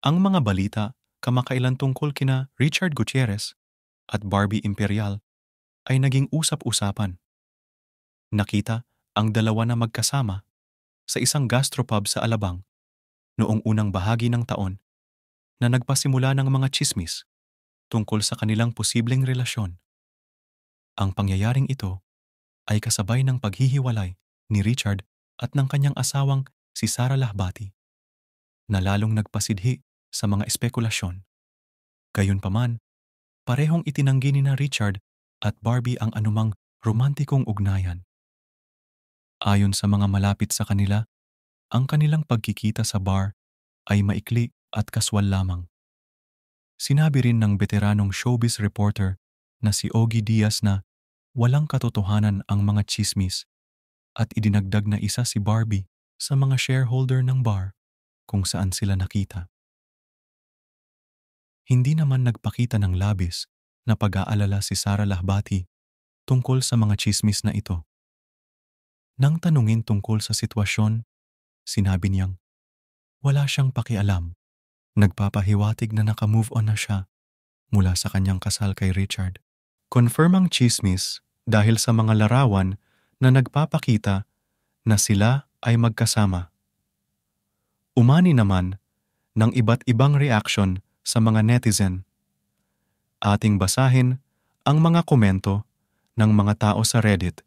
Ang mga balita kamakailan tungkol kina Richard Gutierrez at Barbie Imperial ay naging usap-usapan. Nakita ang dalawa na magkasama sa isang gastropub sa Alabang noong unang bahagi ng taon na nagpasimula ng mga tsismis tungkol sa kanilang posibleng relasyon. Ang pangyayaring ito ay kasabay ng paghihiwalay ni Richard at ng kanyang asawang si Sara Lahbati na lalong nagpasidhi sa mga espekulasyon. Gayunpaman, parehong itinanggi ni na Richard at Barbie ang anumang romantikong ugnayan. Ayon sa mga malapit sa kanila, ang kanilang pagkikita sa bar ay maikli at kaswal lamang. Sinabi rin ng veteranong showbiz reporter na si Ogie Diaz na walang katotohanan ang mga tsismis at idinagdag na isa si Barbie sa mga shareholder ng bar kung saan sila nakita. Hindi naman nagpakita ng labis na pag-aalala si Sara Lahbati tungkol sa mga tsismis na ito. Nang tanungin tungkol sa sitwasyon, sinabi niyang wala siyang pakialam. Nagpapahiwatig na naka-move on na siya mula sa kanyang kasal kay Richard. Confirm ang tsismis dahil sa mga larawan na nagpapakita na sila ay magkasama. Umani naman ng iba't ibang reaksyon sa mga netizen. Ating basahin ang mga komento ng mga tao sa Reddit.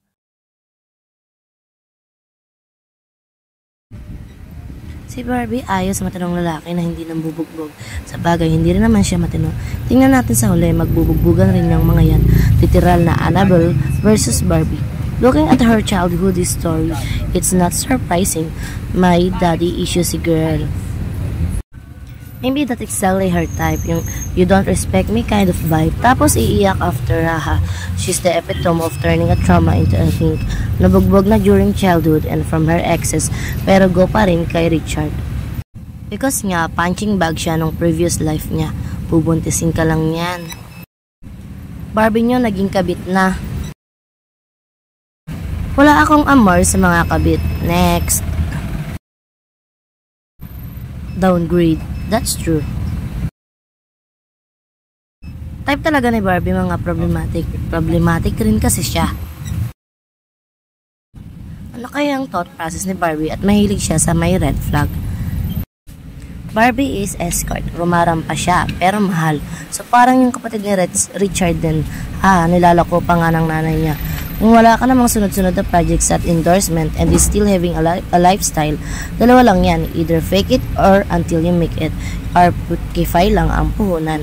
Si Barbie ayos sa matinong lalaki na hindi nambubugbog. Sa bagay, hindi rin naman siya matino. Tingnan natin sa huli, magbubugbugan rin ng mga yan. Literal na Annabelle versus Barbie. Looking at her childhood story, it's not surprising. My daddy issues si girl. Maybe that's exactly her type, yung you don't respect me kind of vibe. Tapos iiyak after, haha. She's the epitome of turning a trauma into a thing. Nabugbog na during childhood and from her exes, pero go pa rin kay Richard. Because nga, punching bag siya nung previous life niya. Bubuntisin ka lang yan. Barbie nyo naging kabit na. Wala akong amor sa mga kabit. Next. Downgrade. That's true. Type talaga ni Barbie mga problematic. Problematic rin kasi siya. Ano kaya ang thought process ni Barbie at mahilig siya sa may red flag? Barbie is escort. Rumarampa siya, pero mahal. So parang yung kapatid ni Richard din. Nilalako pa nga ng nanay niya. Kung wala ka namang sunod-sunod na projects at endorsement and is still having a lifestyle, dalawa lang yan. Either fake it or until you make it. Or putkify lang ang puhunan.